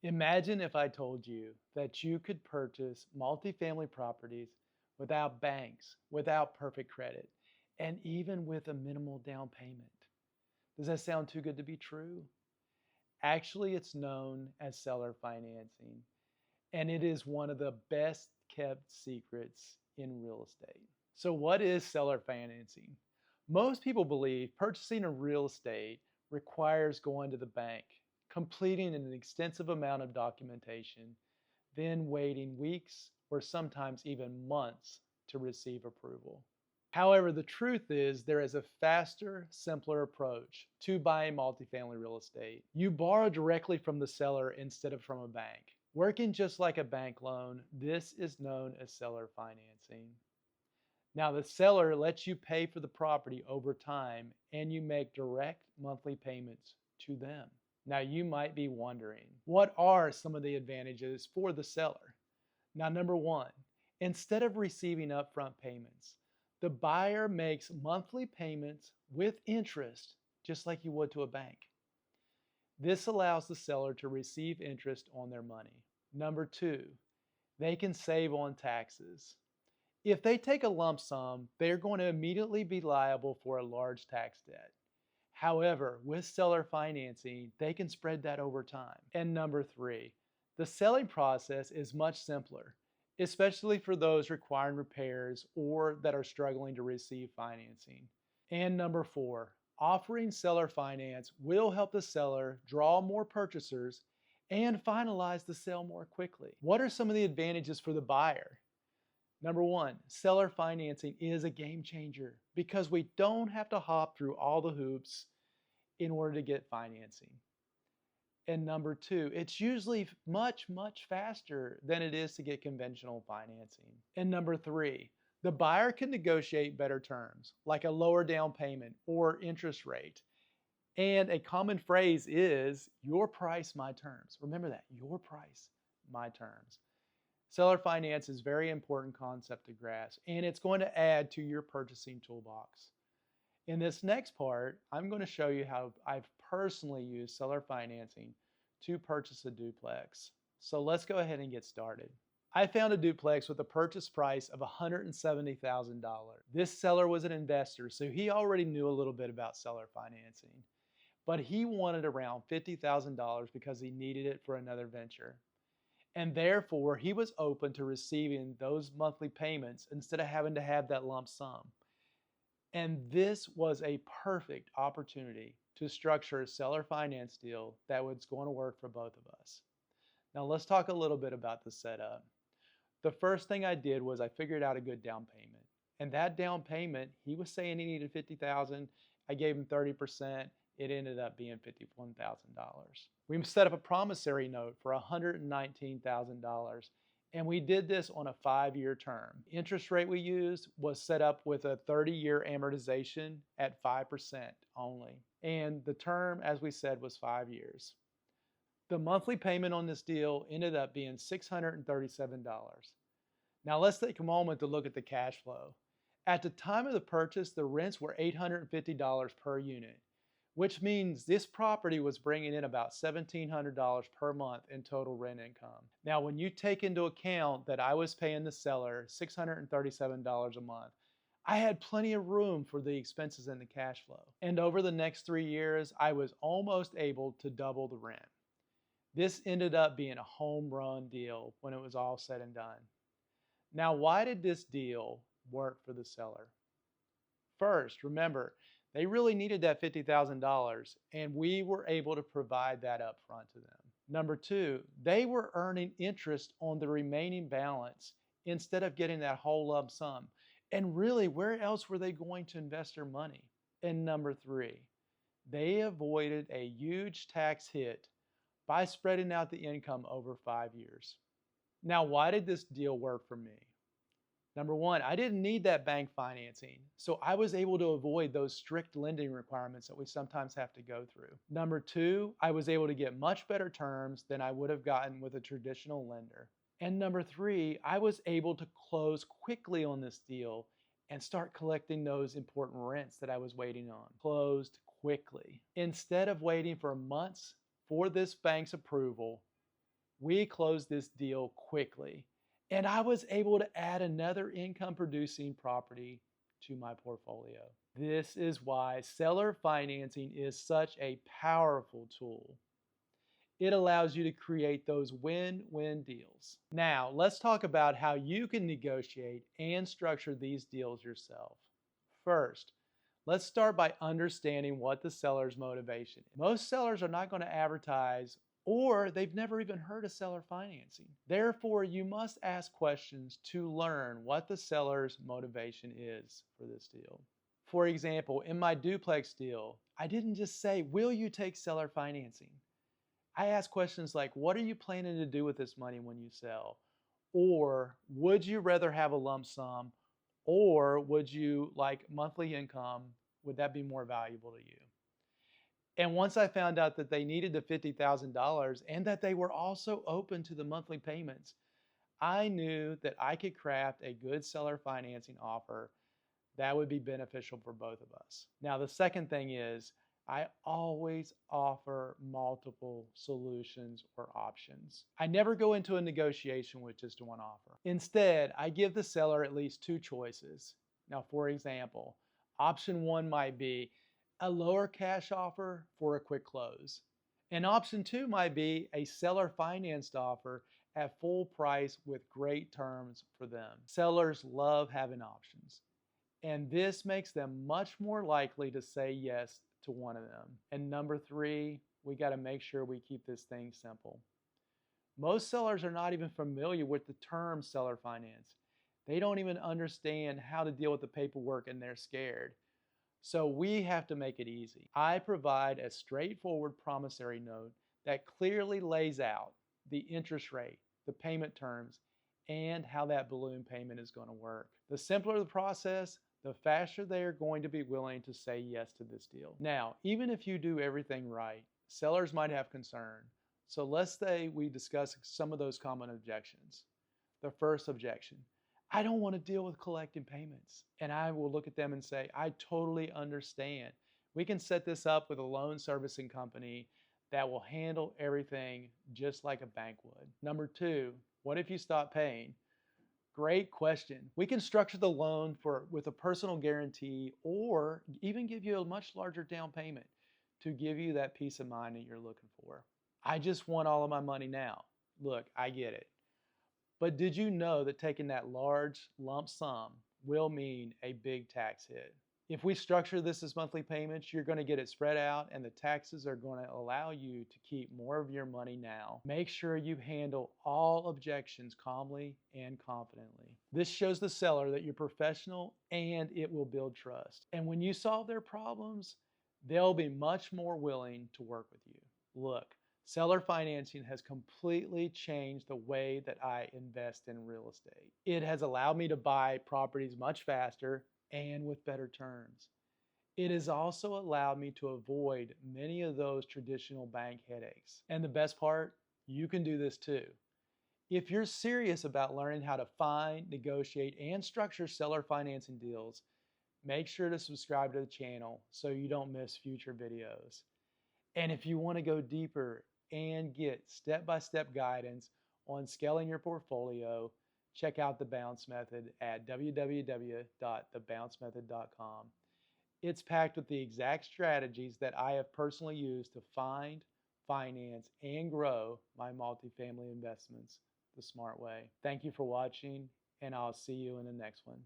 Imagine if I told you that you could purchase multifamily properties without banks, without perfect credit, and even with a minimal down payment. Does that sound too good to be true? Actually, it's known as seller financing, and it is one of the best kept secrets in real estate. So, what is seller financing? Most people believe purchasing a real estate requires going to the bank, completing an extensive amount of documentation, then waiting weeks or sometimes even months to receive approval. However, the truth is there is a faster, simpler approach to buying multifamily real estate. You borrow directly from the seller instead of from a bank. Working just like a bank loan, this is known as seller financing. Now, the seller lets you pay for the property over time and you make direct monthly payments to them. Now, you might be wondering, what are some of the advantages for the seller? Now, number one, instead of receiving upfront payments, the buyer makes monthly payments with interest, just like you would to a bank. This allows the seller to receive interest on their money. Number two, they can save on taxes. If they take a lump sum, they're going to immediately be liable for a large tax debt. However, with seller financing, they can spread that over time. And number three, the selling process is much simpler, especially for those requiring repairs or that are struggling to receive financing. And number four, offering seller finance will help the seller draw more purchasers and finalize the sale more quickly. What are some of the advantages for the buyer? Number one, seller financing is a game changer because we don't have to hop through all the hoops in order to get financing. And number two, it's usually much faster than it is to get conventional financing. And number three, the buyer can negotiate better terms, like a lower down payment or interest rate. And a common phrase is, your price, my terms. Remember that, your price, my terms. Seller finance is a very important concept to grasp, and it's going to add to your purchasing toolbox. In this next part, I'm going to show you how I've personally used seller financing to purchase a duplex. So let's go ahead and get started. I found a duplex with a purchase price of $170,000. This seller was an investor, so he already knew a little bit about seller financing, but he wanted around $50,000 because he needed it for another venture. And therefore, he was open to receiving those monthly payments instead of having to have that lump sum. And this was a perfect opportunity to structure a seller finance deal that was going to work for both of us. Now let's talk a little bit about the setup. The first thing I did was I figured out a good down payment. And that down payment, he was saying he needed $50,000. I gave him 30%. It ended up being $51,000. We set up a promissory note for $119,000, and we did this on a 5-year term. The interest rate we used was set up with a 30-year amortization at 5% only, and the term, as we said, was 5 years. The monthly payment on this deal ended up being $637. Now let's take a moment to look at the cash flow. At the time of the purchase, the rents were $850 per unit, which means this property was bringing in about $1,700 per month in total rent income. Now, when you take into account that I was paying the seller $637 a month, I had plenty of room for the expenses and the cash flow. And over the next 3 years, I was almost able to double the rent. This ended up being a home run deal when it was all said and done. Now, why did this deal work for the seller? First, remember, they really needed that $50,000, and we were able to provide that up front to them. Number two, they were earning interest on the remaining balance instead of getting that whole lump sum. And really, where else were they going to invest their money? And number three, they avoided a huge tax hit by spreading out the income over 5 years. Now, why did this deal work for me? Number one, I didn't need that bank financing, so I was able to avoid those strict lending requirements that we sometimes have to go through. Number two, I was able to get much better terms than I would have gotten with a traditional lender. And number three, I was able to close quickly on this deal and start collecting those important rents that I was waiting on. Closed quickly. Instead of waiting for months for this bank's approval, We closed this deal quickly, and I was able to add another income producing property to my portfolio. This is why seller financing is such a powerful tool. It allows you to create those win-win deals. Now, let's talk about how you can negotiate and structure these deals yourself. First, let's start by understanding what the seller's motivation is. Most sellers are not going to advertise, or they've never even heard of seller financing. Therefore, you must ask questions to learn what the seller's motivation is for this deal. For example, in my duplex deal, I didn't just say, "Will you take seller financing?" I ask questions like, what are you planning to do with this money when you sell? Or would you rather have a lump sum? Or would you like monthly income? Would that be more valuable to you? And once I found out that they needed the $50,000 and that they were also open to the monthly payments, I knew that I could craft a good seller financing offer that would be beneficial for both of us. Now, the second thing is I always offer multiple solutions or options. I never go into a negotiation with just one offer. Instead, I give the seller at least two choices. Now, for example, option one might be a lower cash offer for a quick close. And option two might be a seller financed offer at full price with great terms for them. Sellers love having options, and this makes them much more likely to say yes to one of them. And number three, we got to make sure we keep this thing simple. Most sellers are not even familiar with the term seller finance. They don't even understand how to deal with the paperwork, and they're scared. So we have to make it easy. I provide a straightforward promissory note that clearly lays out the interest rate, the payment terms, and how that balloon payment is going to work. The simpler the process, the faster they are going to be willing to say yes to this deal. Now, even if you do everything right, sellers might have concern. So let's say we discuss some of those common objections. The first objection, I don't want to deal with collecting payments. And I will look at them and say, I totally understand. We can set this up with a loan servicing company that will handle everything just like a bank would. Number two, what if you stop paying? Great question. We can structure the loan with a personal guarantee, or even give you a much larger down payment to give you that peace of mind that you're looking for. I just want all of my money now. Look, I get it. But did you know that taking that large lump sum will mean a big tax hit? If we structure this as monthly payments, you're going to get it spread out, and the taxes are going to allow you to keep more of your money now. Make sure you handle all objections calmly and confidently. This shows the seller that you're professional, and it will build trust. And when you solve their problems, they'll be much more willing to work with you. Look, seller financing has completely changed the way that I invest in real estate. It has allowed me to buy properties much faster and with better terms. It has also allowed me to avoid many of those traditional bank headaches. And the best part, you can do this too. If you're serious about learning how to find, negotiate, and structure seller financing deals, make sure to subscribe to the channel so you don't miss future videos. And if you want to go deeper and get step-by-step guidance on scaling your portfolio, check out the Bounce Method at www.thebouncemethod.com. It's packed with the exact strategies that I have personally used to find, finance, and grow my multifamily investments the smart way. Thank you for watching, and I'll see you in the next one.